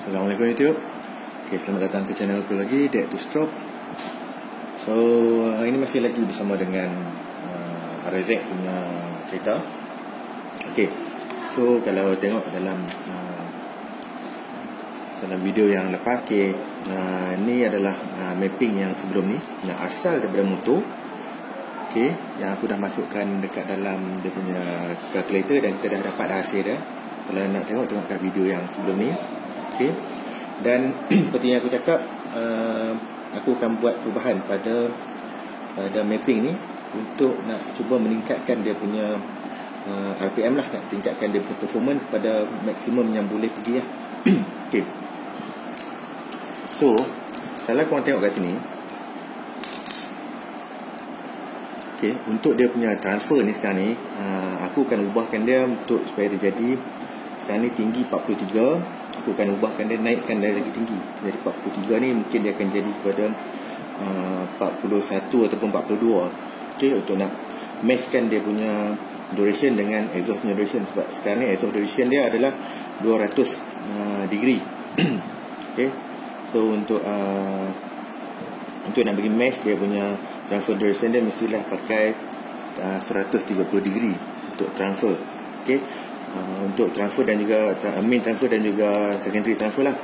Assalamualaikum YouTube. Selamat datang ke channel aku lagi, Dare to Stroke. So, hari ini masih lagi bersama dengan Razak punya cerita. So kalau tengok dalam video yang lepas, ni adalah mapping yang sebelum ni, yang asal daripada motor. Yang aku dah masukkan dekat dalam dia punya calculator dan kita dah dapat hasil dia. Kalau nak tengok kat video yang sebelum ni. Dan seperti yang aku cakap, aku akan buat perubahan pada mapping ni untuk nak cuba meningkatkan dia punya RPM lah, nak tingkatkan dia punya performance pada maksimum yang boleh pergi lah. So kalau korang tengok kat sini, untuk dia punya transfer ni sekarang ni, aku akan ubahkan dia untuk supaya dia jadi, sekarang ni tinggi 43, aku akan ubahkan dia, naikkan dia lagi tinggi. Jadi 43 ni mungkin dia akan jadi kepada 41 ataupun 42. Untuk nak matchkan dia punya duration dengan exhaust punya duration. Sebab sekarang ni exhaust duration dia adalah 200 degree. So untuk nak bagi match dia punya transfer duration dia, mestilah pakai 130 degree untuk transfer. Untuk transfer dan juga main transfer dan juga secondary transfer lah.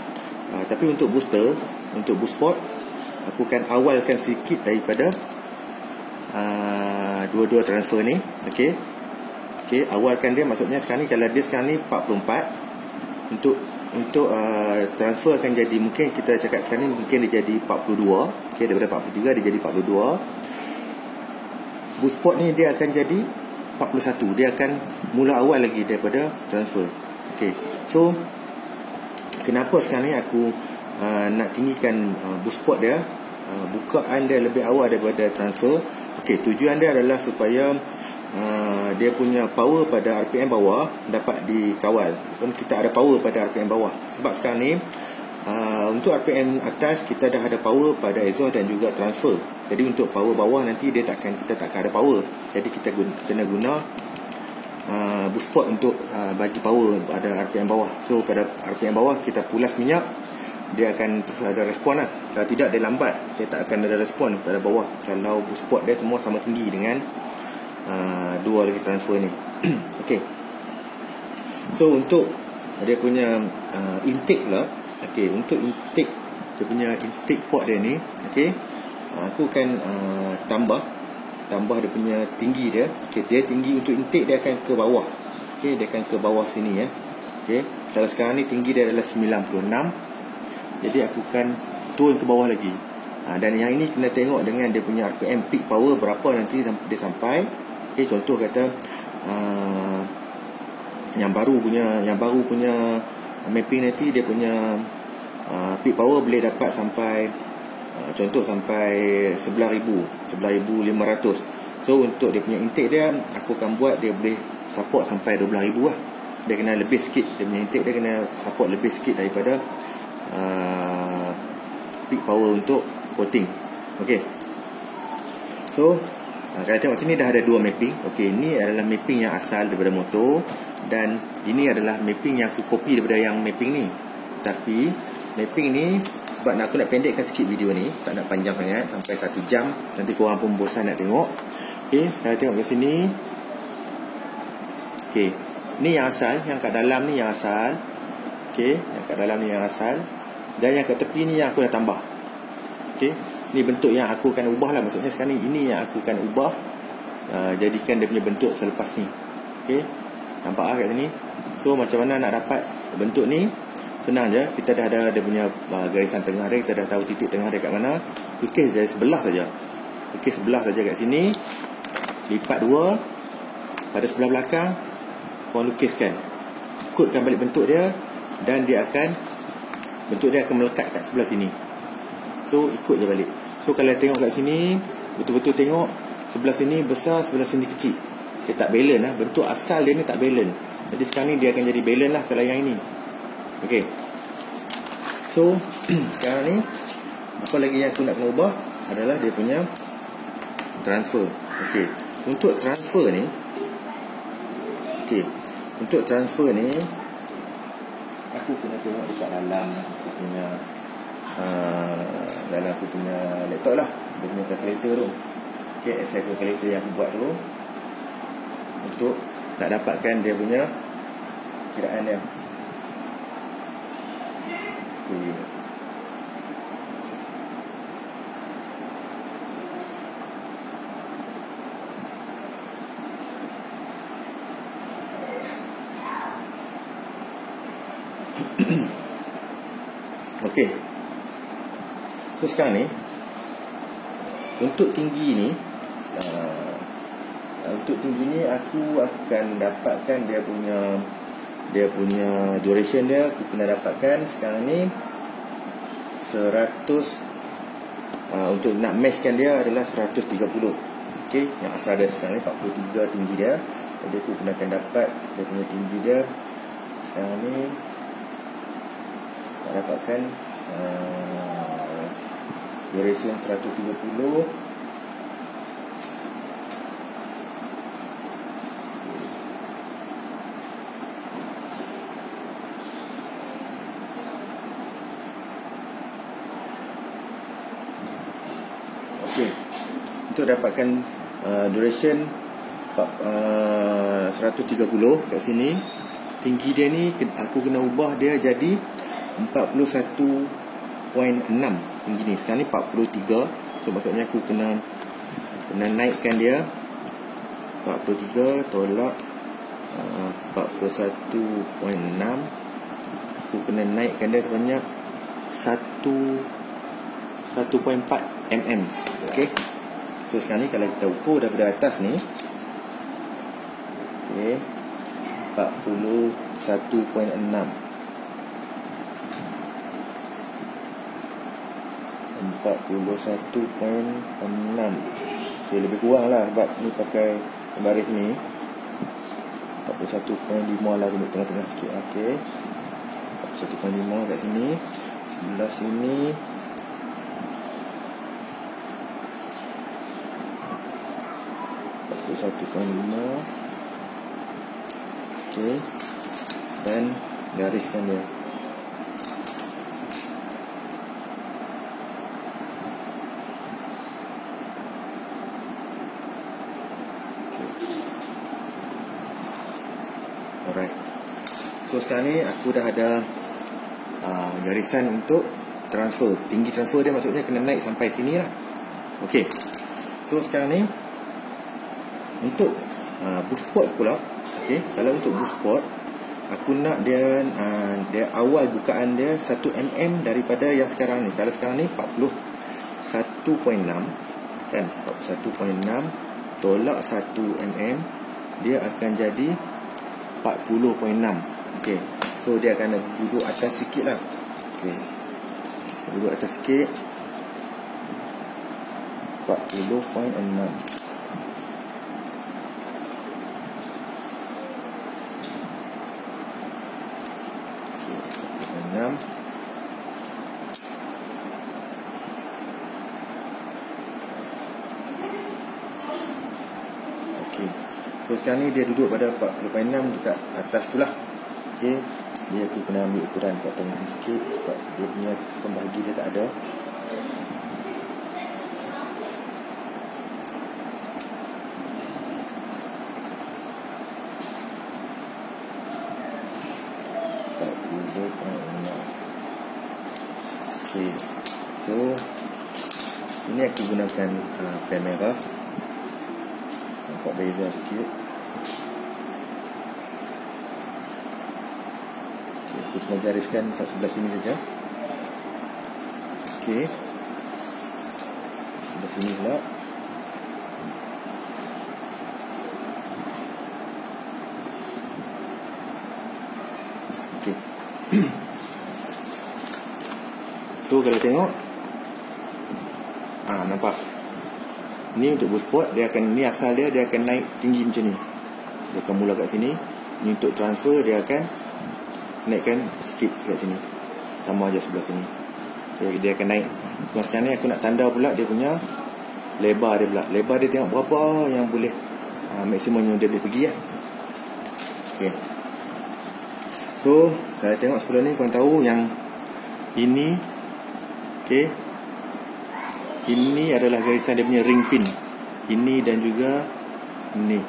Tapi untuk booster, untuk boost port, aku akan awalkan sikit daripada dua-dua transfer ni. Awalkan dia, maksudnya sekarang ni, kalau dia sekarang ni 44, untuk transfer akan jadi, mungkin kita cakap sekarang ni mungkin dia jadi 42. Daripada 43 dia jadi 42. Boost port ni dia akan jadi 41. Dia akan mula awal lagi daripada transfer. So kenapa sekarang ni aku nak tinggikan boost port dia, bukaan dia lebih awal daripada transfer. Tujuan dia adalah supaya dia punya power pada RPM bawah dapat dikawal. Kita ada power pada RPM bawah. Sebab sekarang ni untuk RPM atas kita dah ada power pada exhaust dan juga transfer. Jadi untuk power bawah nanti kita takkan ada power. Jadi kita kena guna boost port untuk bagi power pada RPM bawah. So pada RPM bawah kita pulas minyak, dia akan terus ada respon lah. Kalau tidak dia lambat, dia tak akan ada respon pada bawah kalau boost port dia semua sama tinggi dengan dua lagi transfer ni. So untuk dia punya intake lah, untuk intake dia punya intake port dia ni, aku akan tambah dia punya tinggi dia. Dia tinggi untuk intake dia akan ke bawah. Dia akan ke bawah sini ya. Kalau sekarang ni tinggi dia adalah 96, jadi aku akan turun ke bawah lagi. Dan yang ini kena tengok dengan dia punya RPM peak power berapa nanti dia sampai. Contoh kata yang baru punya mapping nanti, dia punya peak power boleh dapat sampai contoh sampai 11,500. So untuk dia punya intake dia, aku akan buat dia boleh support sampai 12,000 lah. Dia kena lebih sikit, dia punya intake dia kena support lebih sikit daripada peak power untuk porting. So kalau tengok sini dah ada dua mapping. Ini adalah mapping yang asal daripada motor, dan ini adalah mapping yang aku copy daripada yang mapping ni. Tapi mapping ni, sebab aku nak pendekkan sikit video ni, tak nak panjang sangat sampai 1 jam, nanti korang pun bosan nak tengok. Kalau tengok kat sini, ni yang asal, yang kat dalam ni yang asal. Yang kat dalam ni yang asal, dan yang kat tepi ni yang aku dah tambah. Ni bentuk yang aku akan ubah lah. Maksudnya sekarang ni, ini yang aku akan ubah, jadikan dia punya bentuk selepas ni. Nampak lah kat sini. So macam mana nak dapat bentuk ni? Senang je. Kita dah ada dia punya garisan tengah dia, kita dah tahu titik tengah dia kat mana. Lukis dari sebelah saja. Lukis sebelah saja kat sini. Lipat dua. Pada sebelah belakang, korang lukiskan. Ikutkan balik bentuk dia, dan bentuk dia akan melekat kat sebelah sini. So ikut je balik. So kalau tengok kat sini, betul-betul tengok sebelah sini besar, sebelah sini kecil. Dia tak balance lah. Bentuk asal dia ni tak balance. Jadi sekarang ni dia akan jadi balance lah kalau yang ini. So sekarang ni, apa lagi yang aku nak kena ubah adalah dia punya transfer. Untuk transfer ni, aku kena tengok dekat dalam aku punya dalam aku punya laptop lah, dia punya calculator tu. Okay, Excel calculator yang aku buat tu untuk nak dapatkan dia punya kiraan dia. Okay. Okey. So sekarang ni untuk tinggi ni aku akan dapatkan dia punya duration dia. Aku kena dapatkan sekarang ni 100 untuk nak matchkan dia adalah 130. Okey, yang asal dia sekarang ni 43 tinggi dia. Jadi aku kena akan dapat dia punya tinggi dia sekarang ni nak dapatkan duration 130. Okey, untuk dapatkan duration 130 kat sini, tinggi dia ni aku kena ubah dia jadi 41.6 tinggi ni. Sekarang ni 43. So maksudnya aku kena naikkan dia 43 tolak 41.6. Aku kena naikkan dia sebanyak 1.4 mm. Okey. So sekarang ni kalau kita ukur daripada atas ni, okey, 41.6 Okay, lebih kurang lah sebab ni pakai baris ni 41.5 lah, duduk tengah-tengah sikit. Okay, 41.5 kat sini. Sebelah sini 41.5. Okay, dan gariskan dia. Alright. So sekarang ni aku dah ada garisan untuk transfer. Tinggi transfer dia maksudnya kena naik sampai sini lah. Okay. So sekarang ni untuk boost port pula. Okay, kalau untuk boost port aku nak dia awal bukaan dia 1 mm daripada yang sekarang ni. Kalau sekarang ni 41.6 kan, 41.6 tolak 1 mm dia akan jadi 40.6. Okey. So dia akan duduk atas sikit lah. Okey. Duduk atas sikit. 40.6. So sekarang ni dia duduk pada 40.6 dekat atas tu lah. Okay, dia aku kena ambil ukuran kat tengah ni sikit sebab dia punya pembahagi dia tak ada. Okay, so ini aku gunakan pen merah. Nampak beza sikit. Okay, aku cuma gariskan kat sebelah sini saja. Okay, sebelah sini pula. Okay. So kalau tengok, nampak. Ni untuk boost port, dia akan, ni asal dia akan naik tinggi macam ni. Dia akan mula kat sini. Ni untuk transfer, dia akan naikkan sikit kat sini. Sama aja sebelah sini. Okay, dia akan naik. Sekarang ni aku nak tanda pula dia punya lebar dia pula. Lebar dia tengok berapa yang boleh maksimum yang dia boleh pergi lah. Okay. So kalau tengok sebelah ni, korang tahu yang ini, okey, ini adalah garisan dia punya ring pin. Ini dan juga ni,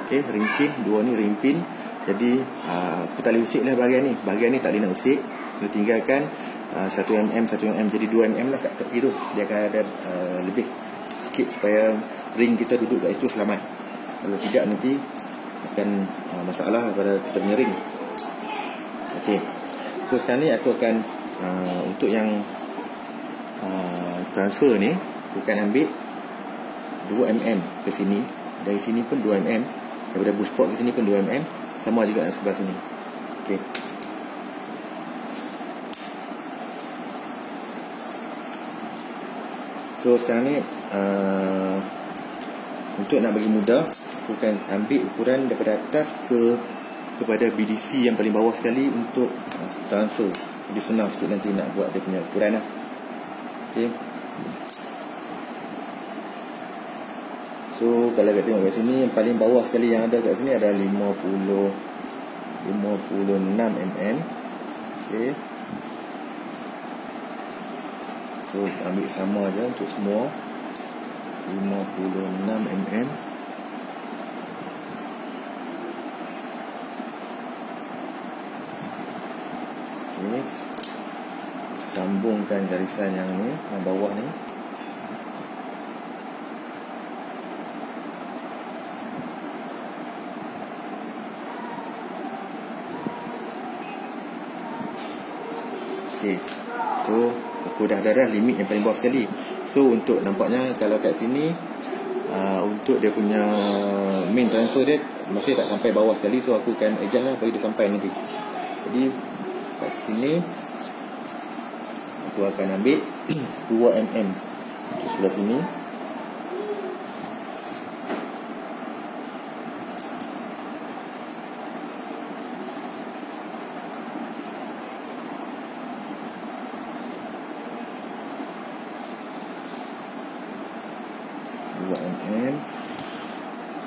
okey, ring pin. Dua ni ring pin. Jadi aku tak boleh usik lah bahagian ni. Bahagian ni tak boleh nak usik. Kita tinggalkan 1mm 1mm, jadi 2mm lah kat tepi tu. Dia akan ada lebih sikit supaya ring kita duduk kat situ selamat. Kalau tidak nanti akan masalah pada kita punya ring. Okey. So sekarang ni aku akan untuk yang transfer ni, aku akan ambil 2mm ke sini. Dari sini pun 2mm. Daripada boost port ke sini pun 2mm. Sama juga sebelah sini. Okey. So sekarang ni untuk nak bagi mudah, aku akan ambil ukuran daripada atas kepada BDC yang paling bawah sekali untuk transfer. Jadi senang sikit nanti nak buat dia punya ukuran lah. Okay. So kalau kita tengok kat sini, yang paling bawah sekali yang ada kat sini ada 56 mm. Okay. So ambil sama je untuk semua, 56 mm. Okay. Sambungkan garisan yang ni, yang bawah ni. Okay. So aku dah ada limit yang paling bawah sekali. So untuk nampaknya kalau kat sini untuk dia punya main transfer dia masih tak sampai bawah sekali. So aku akan adjust lah bagi dia sampai nanti. Jadi kat sini aku akan ambil 2mm sebelah sini.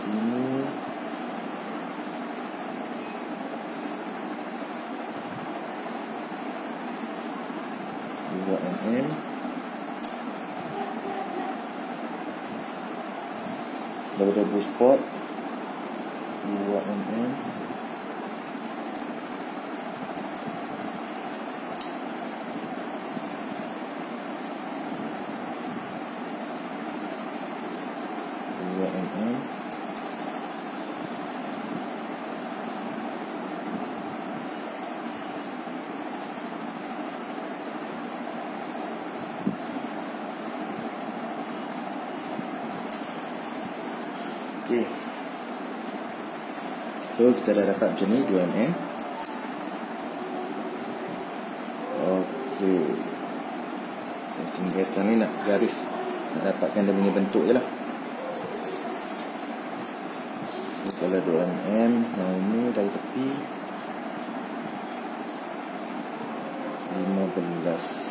Sini. Daripada boost port 2mm. Okay. So kita dah dapat macam ni 2mm. Okay. Tinggal sekarang ni nak garis, nak dapatkan dia punya bentuk je lah. So, kalau 2mm, yang ini dari tepi 15.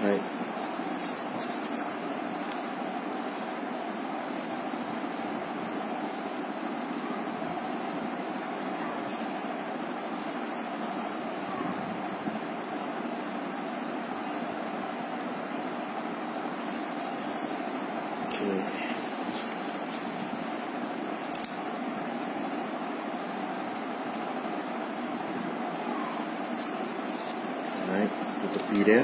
Baik. Okay. Alright, itu tepi dia.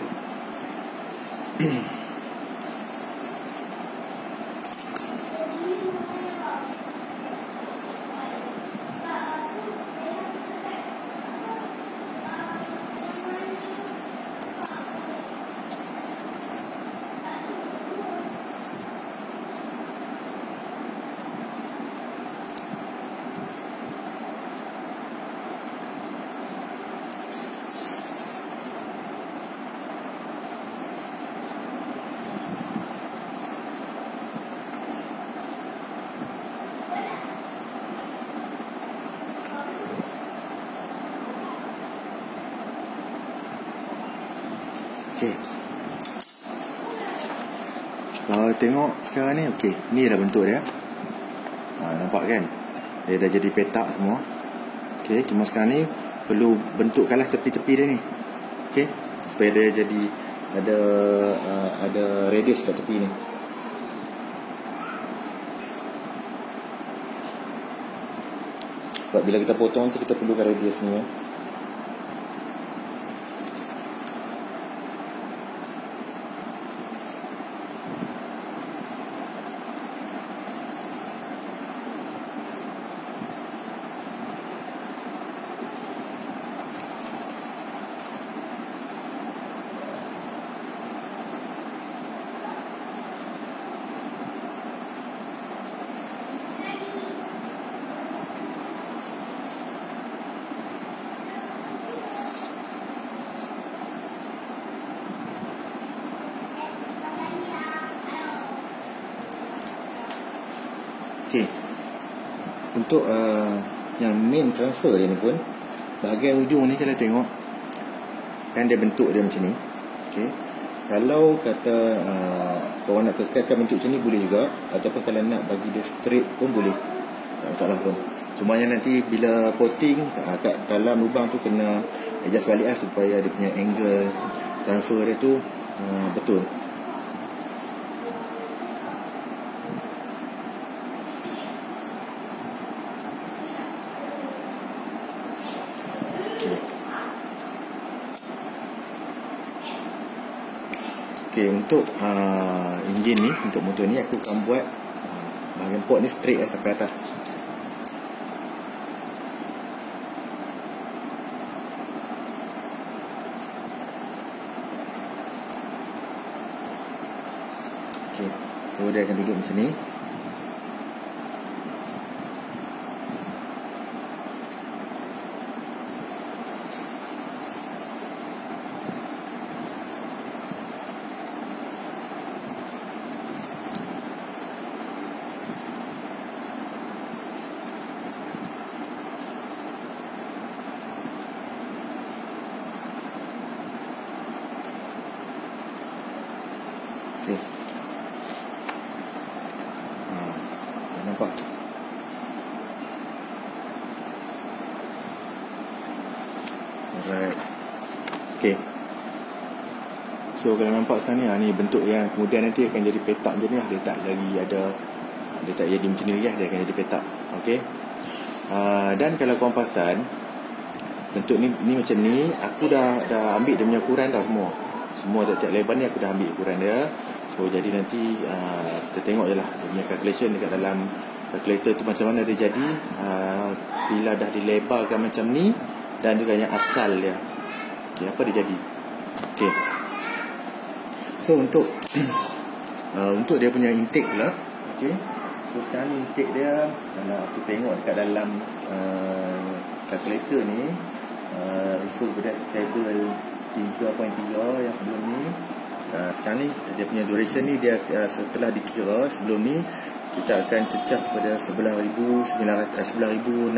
Okey. Kalau tengok sekarang ni, okey, ni dah bentuk dia. Nampak kan? Dia dah jadi petak semua. Okey, cuma sekarang ni perlu bentukkanlah tepi-tepi dia ni. Okey, supaya dia jadi ada radius kat tepi ni. Sebab bila kita potong tu kita perlukan radius ni ya. Okey. Untuk yang main transfer dia ni pun, bahagian ujung ni kalau tengok kan dia bentuk dia macam ni. Okey. Kalau kata korang nak kekalkan bentuk macam ni boleh juga, ataupun kalau nak bagi dia straight pun boleh. Tak masalah pun. Cuma yang nanti bila coating kat dalam lubang tu kena adjust balik lah supaya dia punya angle transfer dia tu betul. Okey, untuk enjin ni, untuk motor ni aku akan buat bahagian port ni straight sampai atas. Okey, so dia akan duduk macam ni. Okey. Nampak? Alright. Okey. So kalau nampak sekarang ni, ni bentuk yang kemudian nanti akan jadi petak macam ni lah. Dia tak jadi macam ni lah. Dia akan jadi petak. Okey. Dan kalau korang perasan, bentuk ni macam ni, aku dah ambil dia punya ukuran dah semua. Semua tiap-tiap lebar ni aku dah ambil ukuran dia. So jadi nanti kita tengok je lah dia punya calculation dekat dalam calculator tu macam mana dia jadi bila dah dilebarkan macam ni, dan juga yang asal dia. Okey, apa dia jadi. Okey. So untuk untuk dia punya intake pula. Okey. So sekarang ni intake dia, kalau aku tengok dekat dalam calculator ni, refer kepada table 3.3 yang sebelum ni. Sekarang ni dia punya duration ni dia setelah dikira sebelum ni kita akan cecah pada 11,600 11,500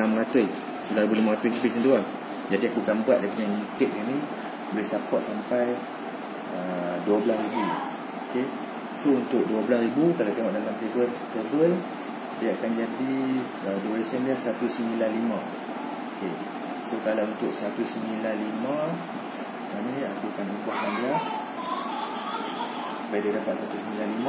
lebih macam tu lah. Jadi aku akan buat dia punya intake ni boleh support sampai 12,000. Okay. So untuk 12,000 kalau tengok dalam table dia akan jadi duration dia 195. Okay. So kalau untuk 195 ni aku akan ubahkan dia supaya dia dapat 195.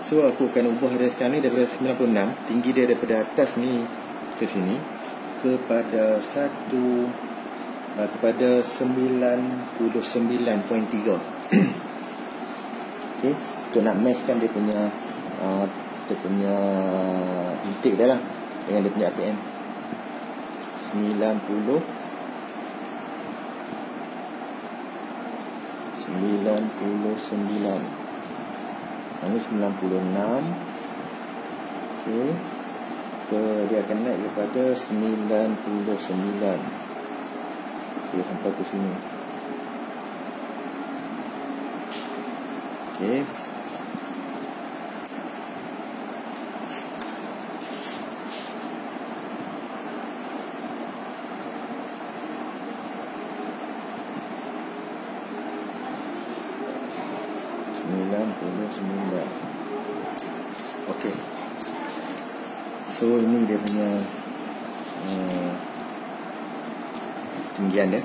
So aku akan ubah dia sekarang ni daripada 96, tinggi dia daripada atas ni ke sini kepada 99.3. Okay, untuk nak matchkan dia punya intake dia lah dengan dia punya RPM 99. Ini 96. Okay, dia akan naik kepada 99. Okay, sampai ke sini. Okay, okay. So ini dia punya tinggian dia.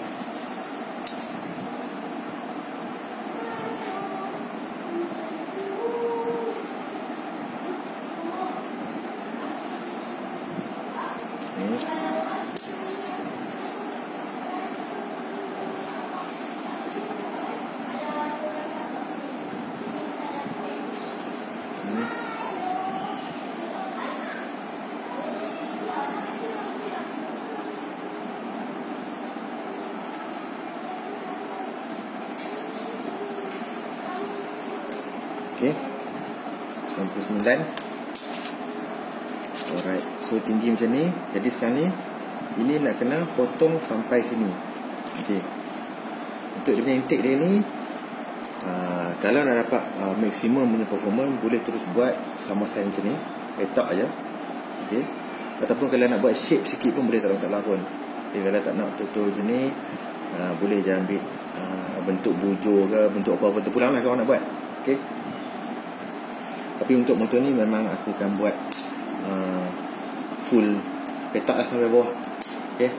Okay, 99. Alright, so tinggi macam ni. Jadi sekarang ni ini nak kena potong sampai sini. Okay, untuk dia punya intake dia ni, kalau nak dapat maksimum punya performance, boleh terus buat sama size macam ni, letak aja. Okay, ataupun kalau nak buat shape sikit pun boleh, tak ada masalah pun. Okay, kalau tak nak betul-betul macam ni, boleh je ambil bentuk bujur ke, bentuk apa-apa terpulang lah kalau nak buat. Okay, tapi untuk motor ni memang aku akan buat full petak lah sampai bawah. Okay,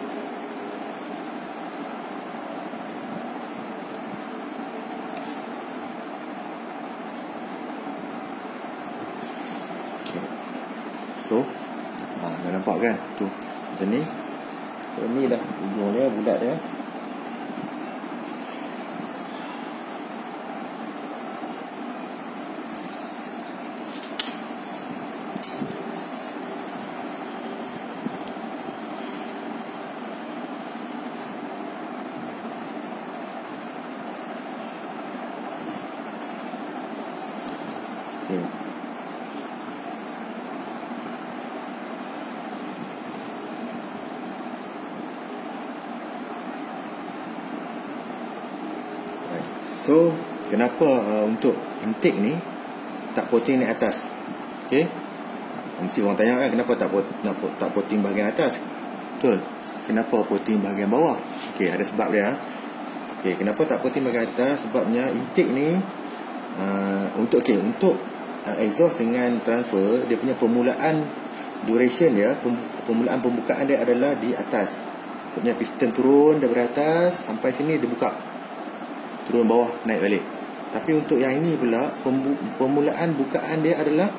so dah nampak kan tu macam ni. So ni dah ujung dia, bulat dia. Okay. So kenapa untuk intake ni tak potting naik atas? Okay, mesti orang tanya kan, kenapa tak potting bahagian atas? Betul, kenapa potting bahagian bawah? Okay, ada sebab dia. Okay, kenapa tak potting bahagian atas? Sebabnya intake ni untuk exhaust dengan transfer, dia punya permulaan duration dia, permulaan pembukaan dia adalah di atas. Maksudnya piston turun daripada atas sampai sini dia buka, turun bawah naik balik. Tapi untuk yang ini pula, permulaan bukaan dia adalah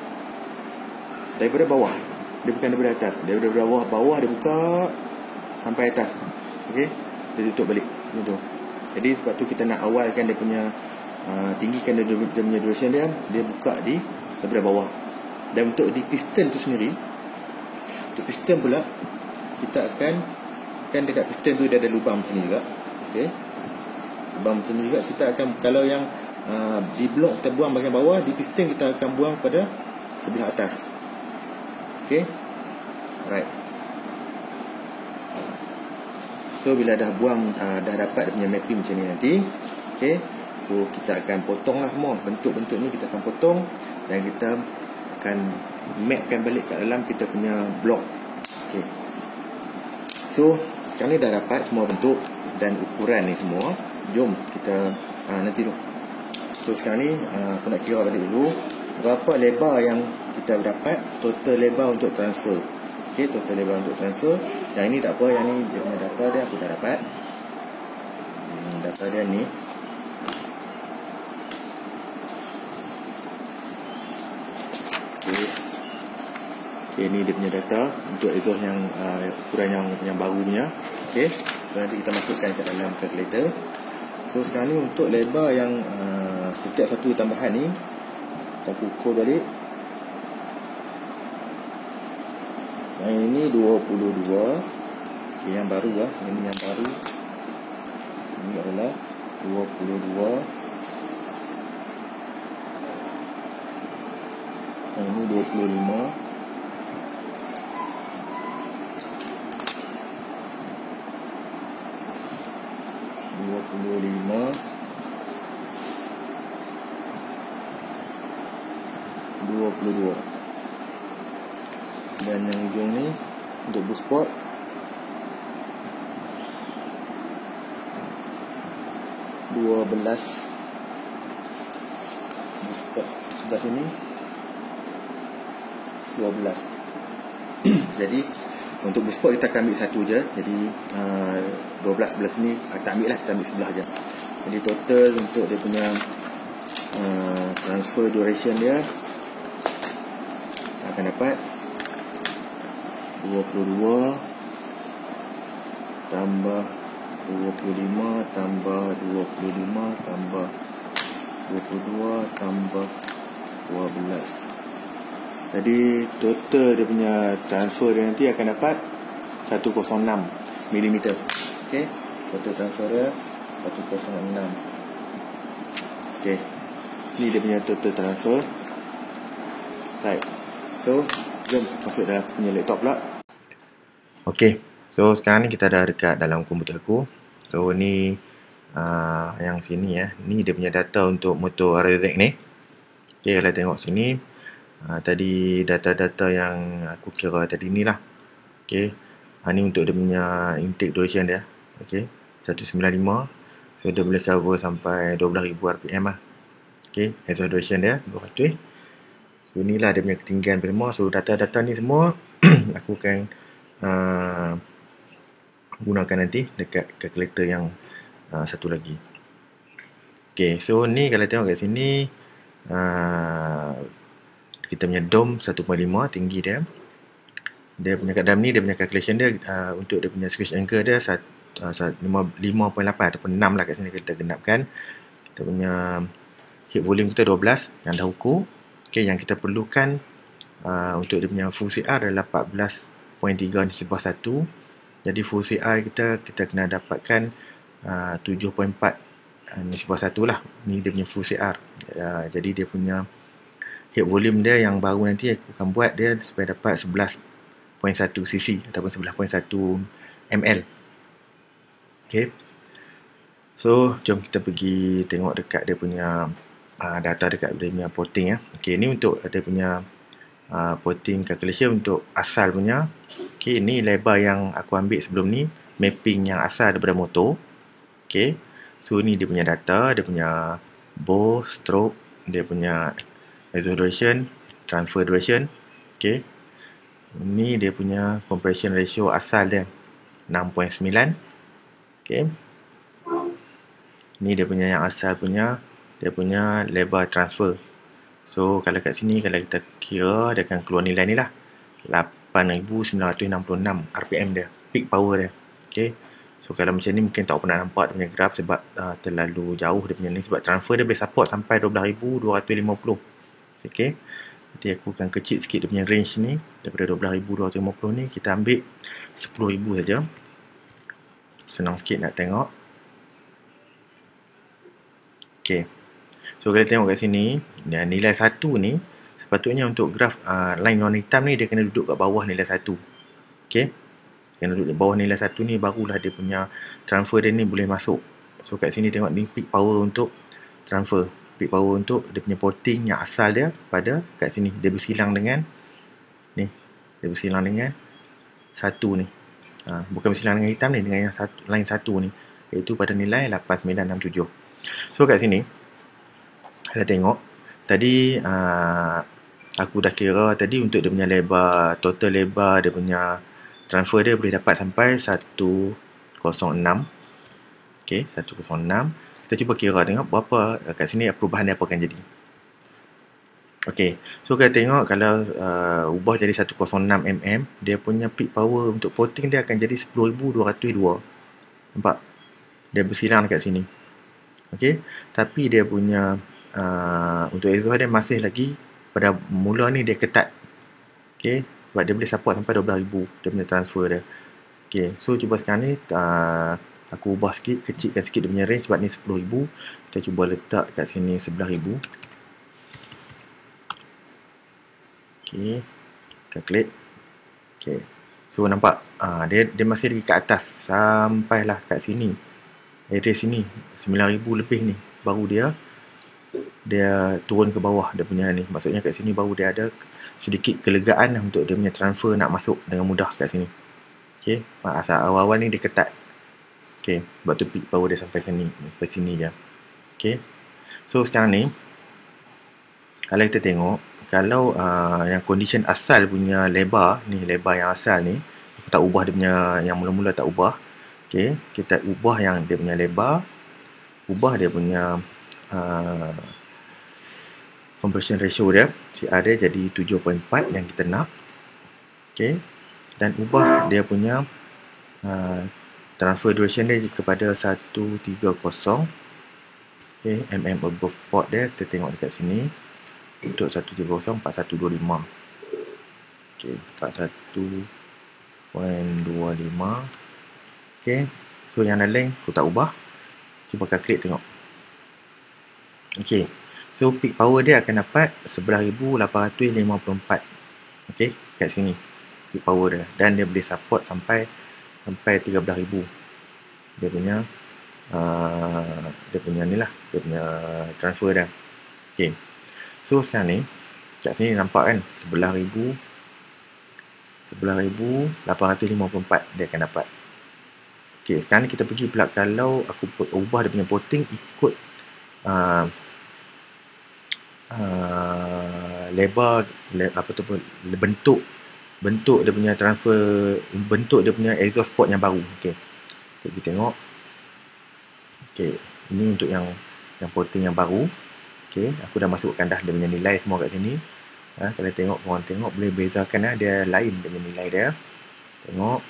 daripada bawah, dia bukan daripada atas. Daripada bawah dia buka sampai atas. Okey, dia tutup balik macam tu. Jadi sebab tu kita nak awalkan dia punya tinggikan dia punya duration dia buka daripada bawah. Dan untuk di piston tu sendiri, untuk piston pula kita akan dekat piston tu dia ada lubang macam ni juga. Okey, lubang macam ni juga. Kita akan, kalau yang di blok kita buang bahagian bawah, di piston kita akan buang pada sebelah atas. Okey, alright. So bila dah buang, dah dapat dia punya mapping macam ni nanti. Okey, so kita akan potong lah semua. Bentuk-bentuk ni kita akan potong dan kita akan mapkan balik kat dalam kita punya blok. Okey, so sekarang ni dah dapat semua bentuk dan ukuran ni semua. Jom kita nanti tu. So sekarang ni aku nak kira balik dulu berapa lebar yang kita dapat, total lebar untuk transfer. Okey, total lebar untuk transfer. Yang ini tak apa, yang ni dia punya data dia aku dah dapat. Data dia ni. Okey, ni dia punya data untuk exhaust yang ukuran yang baru punya. Okey, so nanti kita masukkan ke dalam calculator. So sekarang ni untuk lebar yang setiap satu tambahan ni kita pukul balik. Yang ini 22. Okay, yang baru lah. Ini yang baru. Ini adalah 22. Yang ini 25. Dan yang ujung ni untuk boost port 12. Boost port sebelah sini 12. Jadi untuk boost port kita akan ambil satu je. Jadi 12 sebelah sini kita ambil lah, kita ambil sebelah je. Jadi total untuk dia punya transfer duration dia akan dapat 22 tambah 25 tambah 25 tambah 22 tambah 12. Jadi total dia punya transfer dia nanti akan dapat 106 mm. Okey, total transfer dia 106. Okey, ni dia punya total transfer. Right, so jom masuk dalam punya laptop pula. Okey, so sekarang ni kita dah dekat dalam komputer aku. So ni yang sini ya, ni dia punya data untuk motor RZ ni. Okey, kalau tengok sini tadi data-data yang aku kira tadi ni lah. Okey, ni untuk dia punya intake duration dia. Okey, 195. So dia boleh cover sampai 12,000 RPM lah. Okey, exhaust duration dia 200. So inilah dia punya ketinggian semua. So data-data ni semua aku akan gunakan nanti dekat calculator yang satu lagi. Okay, so ni kalau tengok kat sini kita punya dome 1.5 tinggi dia. Dia punya kat dalam ni dia punya calculation dia untuk dia punya switch angle dia 5.8 ataupun 6 lah kat sini kita genapkan. Kita punya heat volume kita 12 yang dah ukur. Okay, yang kita perlukan untuk dia punya full CR adalah 14.3 nisbah 1. Jadi full CR kita kena dapatkan 7.4 nisbah 1 lah. Ni dia punya full CR. Jadi dia punya heat volume dia yang baru nanti aku akan buat dia supaya dapat 11.1 cc ataupun 11.1 ml. Okay, so jom kita pergi tengok dekat dia punya data dekat dia punya porting ya. Okay, ni untuk dia punya porting calculation untuk asal punya. Okay, ni lebar yang aku ambil sebelum ni, mapping yang asal daripada motor. Okay, so ni dia punya data, dia punya bow, stroke, dia punya exhaust duration, transfer duration. Okay, ni dia punya compression ratio asal dia 6.9. Okay, ni dia punya yang asal punya, dia punya lebar transfer. So kalau kat sini kalau kita kira dia akan keluar nilai ni lah, 8,966 RPM dia, peak power dia. Okay, so kalau macam ni mungkin tak pernah nampak dia punya graf sebab terlalu jauh dia punya ni, sebab transfer dia boleh support sampai 12,250. Okay, jadi aku akan kecil sikit dia punya range ni. Daripada 12,250 ni kita ambil 10,000 saja. Senang sikit nak tengok. Okay, so kalau tengok kat sini, nilai 1 ni sepatutnya untuk graf line warna hitam ni dia kena duduk kat bawah nilai 1. Okay, kena duduk di bawah nilai 1 ni, barulah dia punya transfer dia ni boleh masuk. So kat sini tengok ni peak power untuk transfer, peak power untuk dia punya porting yang asal dia pada kat sini. Dia bersilang dengan ni, dia bersilang dengan 1 ni, bukan bersilang dengan hitam ni, dengan yang line 1 ni, iaitu pada nilai 8967. So kat sini kita tengok tadi aku dah kira tadi untuk dia punya lebar, total lebar dia punya transfer dia boleh dapat sampai 106. Okay, 106. Kita cuba kira tengok berapa kat sini perubahan dia apa akan jadi. Okey, so kita tengok kalau ubah jadi 106 mm, dia punya peak power untuk porting dia akan jadi 10,202. Nampak? Dia bersilang dekat sini. Okey, tapi dia punya untuk exhaust dia masih lagi pada mula ni dia ketat. Okey, sebab dia boleh support sampai 12,000 dia punya transfer dia. Okey, so cuba sekarang ni aku ubah sikit, kecilkan sikit dia punya range sebab ni 10,000. Kita cuba letak kat sini 11,000. Okey, calculate. Okey, so nampak dia masih lagi kat atas sampailah kat sini, area sini 9,000 lebih ni, baru dia turun ke bawah dia punya ni. Maksudnya kat sini baru dia ada sedikit kelegaan untuk dia punya transfer nak masuk dengan mudah kat sini. Okey, asal awal-awal ni dia ketat. Okey, sebab tu peak power dia sampai sini je. Okey, so sekarang ni kalau kita tengok, kalau yang condition asal punya lebar ni, lebar yang asal ni, aku tak ubah dia punya, yang mula-mula tak ubah. Okey, kita ubah yang dia punya lebar, ubah dia punya compression ratio dia, CR dia jadi 7.4 yang kita nak. Okey, dan ubah dia punya transfer duration dia kepada 130. Okey, mm above port dia kita tengok dekat sini. Untuk 130 4125. Okey, 41.25. Okey, so yang lain aku tak ubah. Cuba calculate tengok. Okey, so peak power dia akan dapat 11,854. Okey, kat sini peak power dia, dan dia boleh support sampai 13,000 dia punya ni lah, dia punya transfer dia. Okey, so sekarang ni kat sini nampak kan 11,854 dia akan dapat. Okey, sekarang ni kita pergi pula, kalau aku ubah dia punya porting ikut lebar, apa tu, bentuk dia punya transfer, bentuk dia punya exhaust port yang baru. Okey, kita tengok. Okey, ini untuk yang porting yang baru. Okey, aku dah masukkan dah dia punya nilai semua kat sini. Kalau tengok, korang tengok boleh bezakan dia lain dia punya nilai dia. Tengok.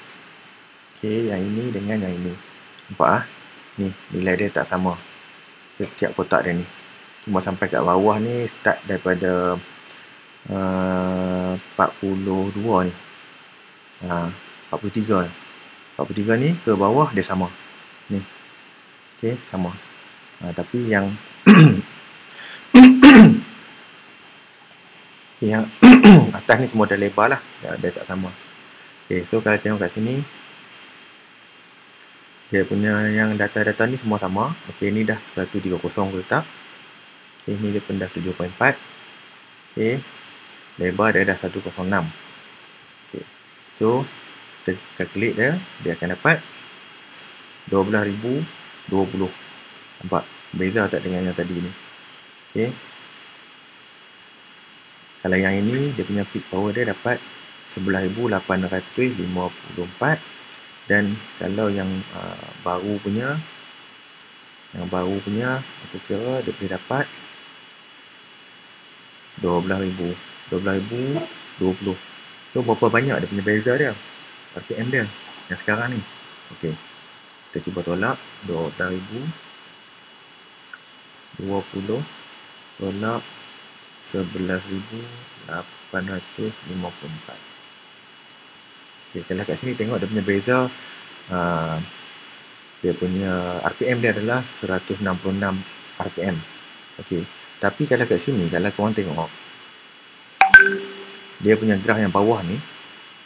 Okey, yang ini dengan yang ini. Nampak ni nilai dia tak sama setiap kotak dia ni. Cuma sampai kat bawah ni start daripada 42 ni. 43 ni ke bawah dia sama. Ni. Okey, sama. Tapi yang yang atas ni semua dah lebar lah. Dia tak sama. Okey, so kalau tengok kat sini, dia punya yang data-data ni semua sama. Okey, ni dah 130 aku letak. Okey, ni dia pun dah 7.4. Okey, lebar dia dah 106. Okey, so kita calculate dia akan dapat 12,020. Nampak? Beza tak dengan yang tadi ni? Okey, kalau yang ini dia punya peak power dia dapat 11,854. Dan kalau yang baru punya aku kira dia boleh dapat 12,020. So berapa banyak dia punya beza dia, RPM dia yang sekarang ni. Okey, kita cuba tolak 12,020 tolak 11,854. Okay, kalau kat sini tengok dia punya beza, dia punya RPM dia adalah 166 RPM. Okey, tapi kalau kat sini, kalau korang tengok dia punya graf yang bawah ni,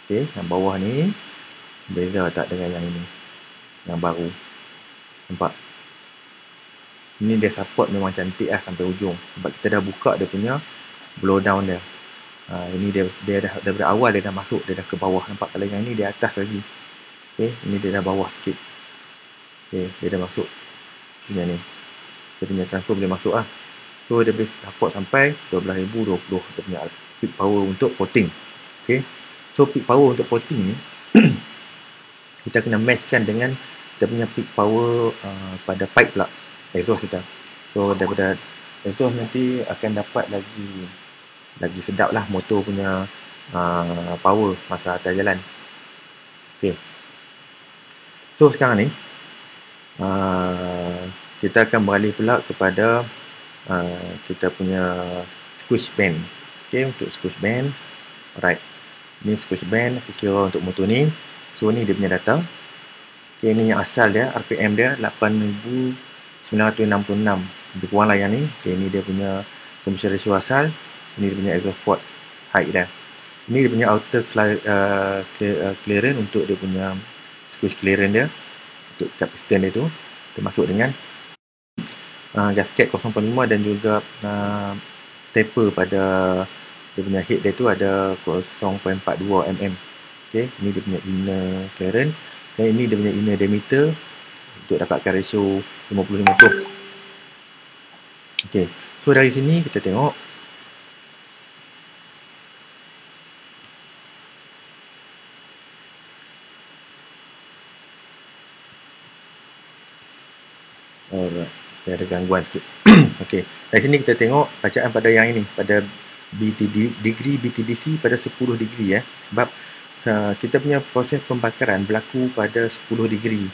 okey, yang bawah ni beza tak dengan yang ini, yang baru. Nampak? Ini dia support memang cantik lah sampai ujung, sebab kita dah buka dia punya blow down dia. Ini dia dah daripada awal dia dah masuk, dia dah ke bawah. Nampak? Kalau yang ini dia atas lagi. Okey, ini dia dah bawah sikit. Okey, dia dah masuk. Ini ni. Dia punya transfer boleh masuk lah. So dia boleh support sampai 12,020 dia punya peak power untuk porting. Okey. So peak power untuk porting ni kita kena matchkan dengan kita punya peak power pada pipe pula, exhaust kita. So daripada exhaust nanti akan dapat lagi lagi sedap lah motor punya power masa atas jalan. Okay. So sekarang ni kita akan beralih pula kepada kita punya squish band. Okay, untuk squish band, alright, ni squish band aku kira untuk motor ni. So ni dia punya data. Okay, ni yang asal dia, RPM dia 8,966, lebih kurang lah yang ni. Okay, ni dia punya combustion ratio asal. Ni dia punya exhaust port height dia. Ni dia punya outer clearance untuk dia punya squish clearance dia, untuk cap piston dia tu, termasuk dengan gasket 0.5 dan juga taper pada dia punya head dia tu ada 0.42 mm. Okay, ni dia punya inner clearance dan ini dia punya inner diameter untuk dapatkan ratio 50-50. Okay, so dari sini kita tengok ada gangguan sikit. Okay, dari sini kita tengok bacaan pada yang ini, pada degree BTDC pada 10 degree sebab kita punya proses pembakaran berlaku pada 10 degree.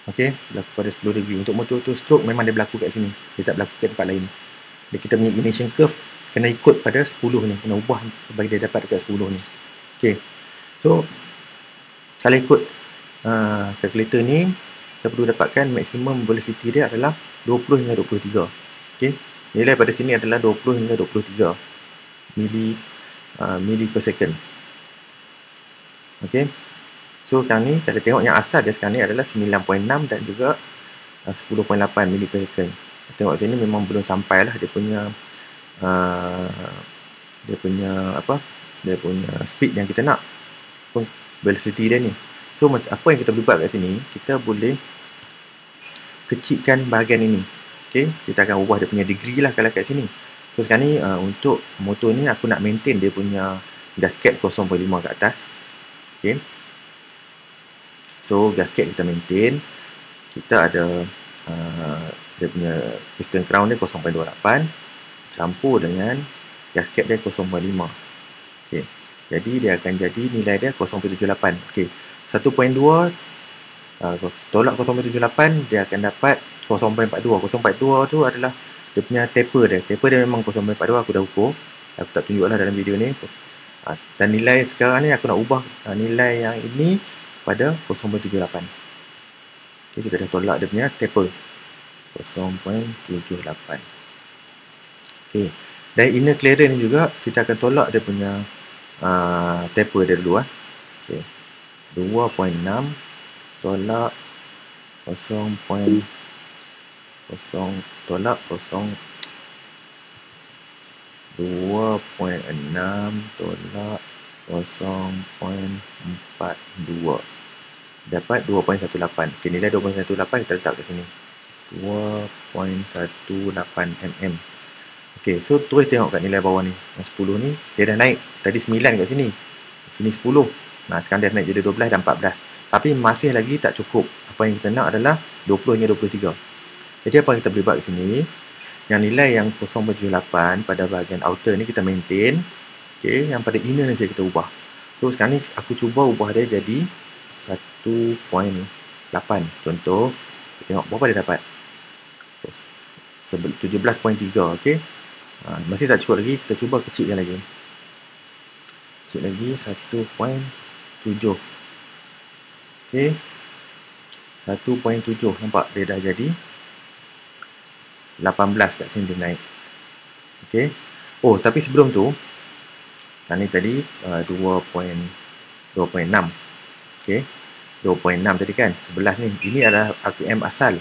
Okay, berlaku pada 10 degree. Untuk motor tu stroke memang dia berlaku kat sini, dia tak berlaku kat tempat lain. Jadi kita punya ignition curve kena ikut pada 10 ni, kena ubah bagi dia dapat dekat 10 ni. Okay, so kalau ikut calculator ni, kita perlu dapatkan maximum velocity dia adalah 20 hingga 23. Okay, nilai pada sini adalah 20 hingga 23 mili per second. Okay, so sekarang ni kita tengok yang asal dia sekarang ni adalah 9.6 dan juga 10.8 mili per second. Tengok sini memang belum sampai lah dia punya dia punya speed yang kita nak, velocity dia ni. So apa yang kita boleh buat kat sini, kita boleh kecilkan bahagian ini. Okay, kita akan ubah dia punya degree lah kalau kat sini. So sekarang ni untuk motor ni aku nak maintain dia punya gasket 0.5 ke atas. Okay, so gasket kita maintain, kita ada dia punya piston crown dia 0.28 campur dengan gasket dia 0.5. Okay, jadi dia akan jadi nilai dia 0.78. Okay, 1.2 tolak 0.78 dia akan dapat 0.42. 0.42 tu adalah dia punya taper dia. Taper dia memang 0.42, aku dah ukur. Aku tak tunjuk lah dalam video ni. Dan nilai sekarang ni aku nak ubah nilai yang ini pada 0.78. Okay, kita dah tolak dia punya taper 0.78. Okay, dan inner clearance juga kita akan tolak dia punya taper dia dulu Okay, 2.6 tolak 0.0 tolak 0 2.6 tolak 0.42 dapat 2.18. Okay, nilai 2.18 kita letak kat sini, 2.18 mm. Okay, so terus tengok kat nilai bawah ni, yang 10 ni dia dah naik. Tadi 9 kat sini, sini 10. Nah, sekarang dia naik jadi 12 dan 14. Tapi masih lagi tak cukup. Apa yang kita nak adalah 20 hingga 23. Jadi apa yang kita boleh buat di sini, yang nilai yang 0.78 pada bahagian outer ni kita maintain. Okay, yang pada inner ni kita ubah. So sekarang ni aku cuba ubah dia jadi 1.8. Contoh, kita tengok berapa dia dapat, 17.3. Okay, masih tak cukup lagi, kita cuba kecilkan lagi. Kecil lagi 1.7. Okay, 1.7. Nampak dia dah jadi 18 kat sini dia naik. Okay, oh tapi sebelum tu ni tadi 2.6. Okay, 2.6 tadi kan, sebelah ni, ini adalah RPM asal.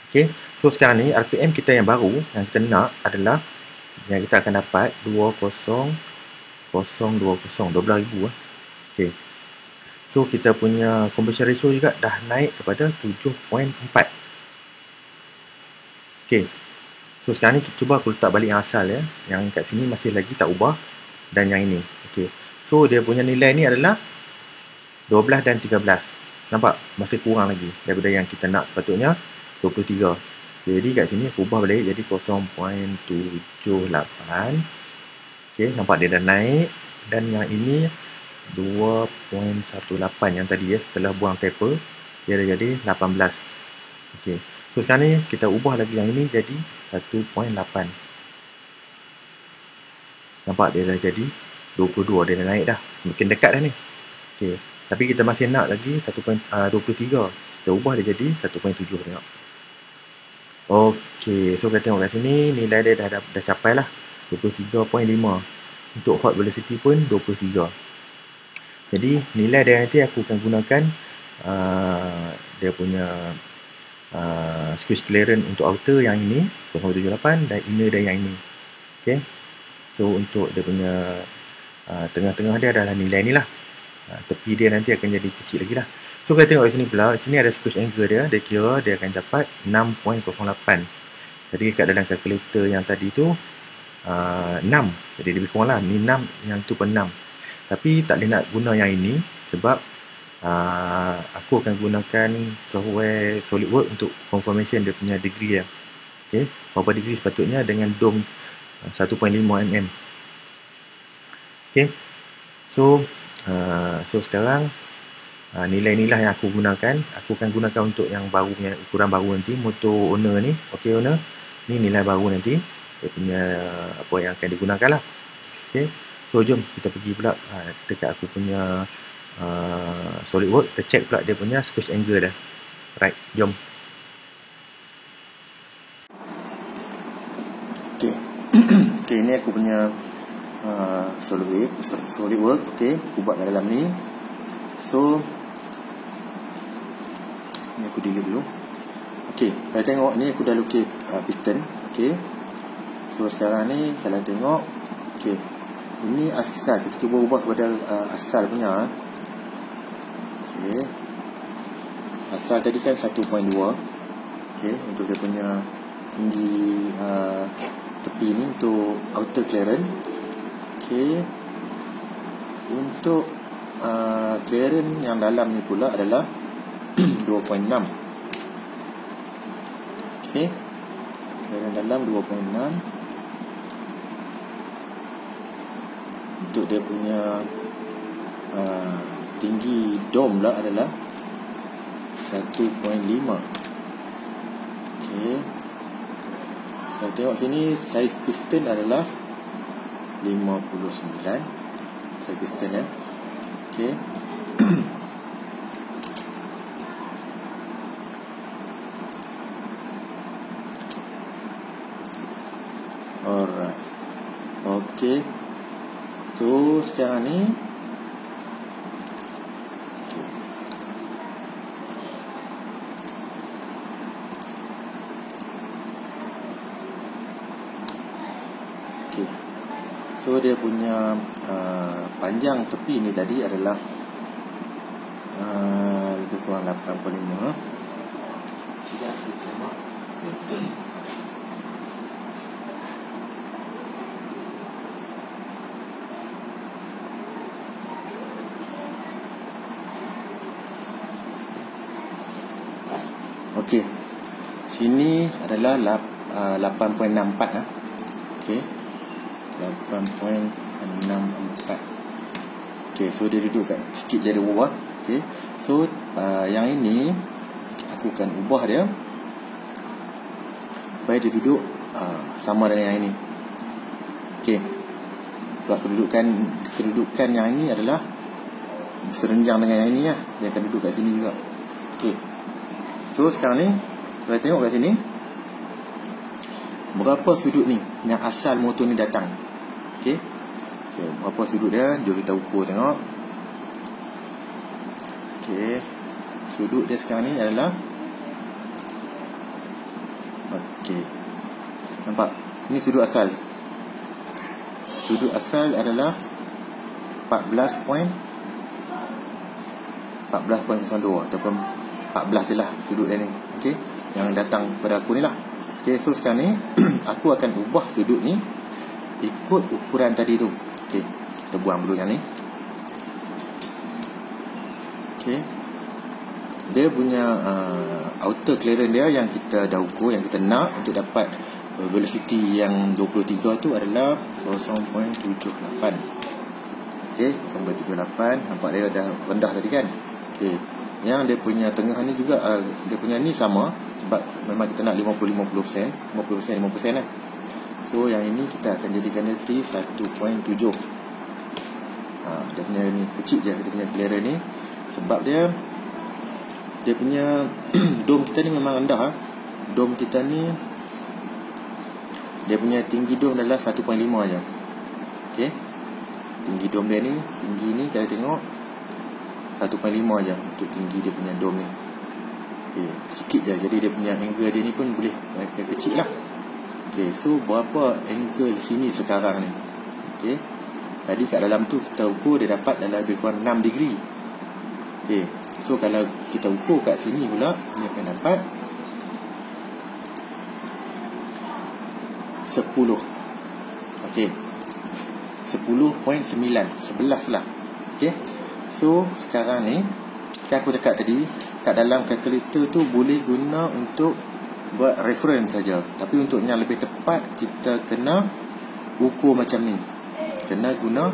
Okay, so sekarang ni RPM kita yang baru yang kita nak adalah yang kita akan dapat 20,020, 12,000 Okay, so kita punya conversion ratio juga dah naik kepada 7.4. Okay, so sekarang ni cuba aku letak balik yang asal yang kat sini masih lagi tak ubah, dan yang ini. Okay, so dia punya nilai ni adalah 12 dan 13. Nampak? Masih kurang lagi daripada yang kita nak, sepatutnya 23. Jadi kat sini aku ubah balik jadi 0.78 Okey, nampak dia dah naik. Dan yang ini 2.18 yang tadi setelah buang taper dia dah jadi 18. Okey. So sekarang ni kita ubah lagi yang ini jadi 1.8. Nampak dia dah jadi 22, dia dah naik dah. Makin dekat dah ni. Okey. Tapi kita masih nak lagi 1.23. Kita ubah dia jadi 1.7 tengok. Okey, so kita tengok kat sini nilai dia dah capai lah 23.5. Untuk hot velocity pun 23. Jadi nilai dia nanti aku akan gunakan dia punya squeeze clearance untuk outer yang ini 0.78 dan inner dia yang ini. Okey. So untuk dia punya tengah-tengah dia adalah nilai ni lah. Tepi dia nanti akan jadi kecil lagi lah. So kita tengok sini pula, sini ada squeeze angle dia kira dia akan dapat 6.08. Jadi kat dalam kalkulator yang tadi tu 6. Jadi lebih kurang lah, ni 6, yang tu pun 6. Tapi tak boleh nak guna yang ini sebab aku akan gunakan software SolidWorks untuk confirmation dia punya degree dia. Okay, berapa degree sepatutnya dengan dome 1.5 mm. Okay, so sekarang nilai-nilai yang aku gunakan, aku akan gunakan untuk yang baru punya ukuran baru nanti, motor owner ni. Okay, owner ni nilai baru nanti dia punya apa yang akan digunakan lah. Okay, so jom kita pergi pula dekat aku punya SolidWorks, kita check pula dia punya squeeze angle dah. Right, jom. Okay. Okay, ini aku punya SolidWorks. Okay, aku buat kat dalam ni. So ni aku delete dulu. Okay, kalau tengok ni aku dah lukis piston. Okay, so sekarang ni kalau tengok, okay, ini asal, kita cuba ubah kepada asal punya. Okay, asal tadi kan 1.2. Okay, untuk dia punya tinggi tepi ni untuk outer clearance. Okay, untuk clearance yang dalam ni pula adalah 2.6. Okay, clearance dalam 2.6. Untuk dia punya tinggi dome lah adalah 1.5. Okay, kita tengok sini saiz piston adalah 59 saiz piston ya. Okay. Alright. Okay, so sekarang ni okay. So dia punya panjang tepi ni tadi adalah lebih kurang 85. Tidak aku sama. Okey. Sini adalah 8.64 ah. Okey. 8.64. Okey, so dia duduk kat sikit je ada bawah. Okey. So yang ini aku akan ubah dia supaya dia duduk sama dengan yang ini. Okey. Sebab kedudukan yang ini adalah serenjang dengan yang ini lah. Dia akan duduk kat sini juga. Okey. So sekarang ni kita tengok kat sini berapa sudut ni yang asal motor ni datang. Okey. So berapa sudut dia, jom kita ukur tengok. Okey. Sudut dia sekarang ni adalah, okey, nampak? Ini sudut asal. Sudut asal adalah 14.02 ataupun 14 je lah sudut dia ni. Okey, yang datang pada aku ni lah. Okey, so sekarang ni aku akan ubah sudut ni ikut ukuran tadi tu. Okey, kita buang dulu yang ni. Okey, dia punya outer clearance dia yang kita dah ukur, yang kita nak untuk dapat velocity yang 23 tu adalah 0.78. Okey, 0.78. Nampak dia dah rendah tadi kan. Okey, yang dia punya tengah ni juga dia punya ni sama, sebab memang kita nak 50% lah. So yang ini kita akan jadikan dia 1.7. Dia punya ni kecil je, dia punya flare ni, sebab dia punya dom kita ni memang rendah. Dom kita ni, dia punya tinggi dom adalah 1.5 je. Okey, tinggi dom dia ni, tinggi ni kalau tengok 1.5 je untuk tinggi dia punya dom ni. Okey, sikit je. Jadi dia punya angle dia ni pun boleh kecil lah. Okey, so berapa angle sini sekarang ni? Okey, tadi kat dalam tu kita ukur dia dapat dalam lebih kurang 6 degree. Okey, so kalau kita ukur kat sini pula, dia akan dapat 10. Okey, 10.9, 11 lah. Okey, so sekarang ni kan aku cakap tadi, kat dalam kalkulator tu boleh guna untuk buat reference saja, tapi untuk yang lebih tepat kita kena ukur macam ni. Kena guna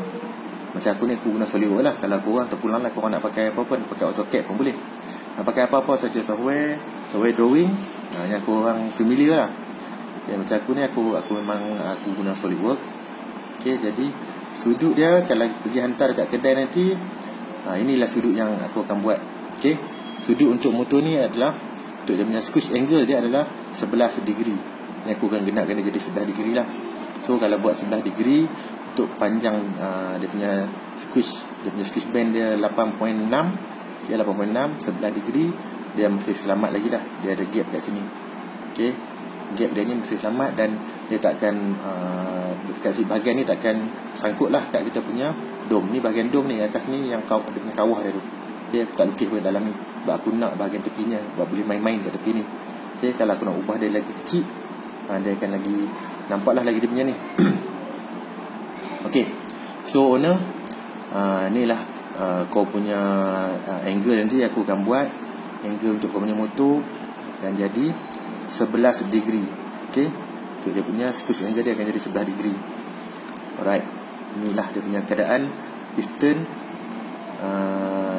macam aku ni, aku guna SolidWorks lah. Kalau korang terpulang lah, korang nak pakai apa-apa, pakai AutoCAD pun boleh. Nak pakai apa-apa saja software drawing yang korang familiar lah. Okay, macam aku ni, aku memang aku guna SolidWorks. Okay, jadi sudut dia kalau pergi hantar dekat kedai nanti, inilah sudut yang aku akan buat. Okay, sudut untuk motor ni adalah, untuk dia punya squish angle dia adalah 11 degree. Ni aku akan genapkan dia jadi 11 degree lah. So kalau buat 11 degree, untuk panjang dia punya squish band dia 8.6. Dia 8.6, 11 degree, dia mesti selamat lagi lah. Dia ada gap kat sini. Okay, gap dia ni mesti selamat, dan dia takkan kat bahagian ni takkan sangkut lah kat kita punya dom. Ni bahagian dom ni, atas ni yang dia punya kawah dia tu. Okay, aku tak lukis pun dalam ni, sebab aku nak bahagian tepinya, sebab boleh main-main kat tepi ni. Okay, kalau aku nak ubah dia lagi kecil, dia akan lagi nampaklah lagi dia punya ni. Okay, so owner, ni lah kau punya angle. Nanti aku akan buat angle untuk kau punya motor akan jadi 11 degree. Okay, tu dia punya squish angle dia akan jadi 11 degree. Alright, inilah dia punya keadaan piston.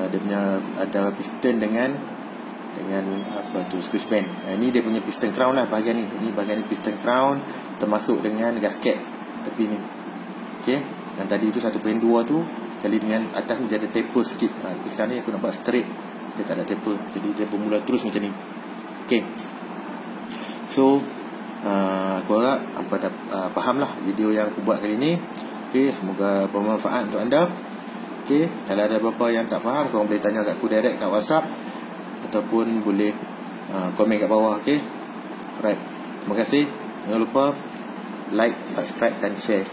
Dia punya ada piston dengan apa tu, squish band. Ini dia punya piston crown lah bahagian ni. Ini bahagian ni piston crown, termasuk dengan gasket tepi ni. Okay, yang tadi tu 1.2 tu kali dengan atas ni dia ada taper sikit. Tapi sekarang ni aku nak buat straight, dia tak ada taper, jadi dia bermula terus macam ni. Okay, so aku harap hampa dah faham lah video yang aku buat kali ni. Okay, semoga bermanfaat untuk anda. Okay, kalau ada apa-apa yang tak faham, korang boleh tanya kat aku direct kat WhatsApp, ataupun boleh komen kat bawah. Okay, alright, terima kasih. Jangan lupa like, subscribe dan share.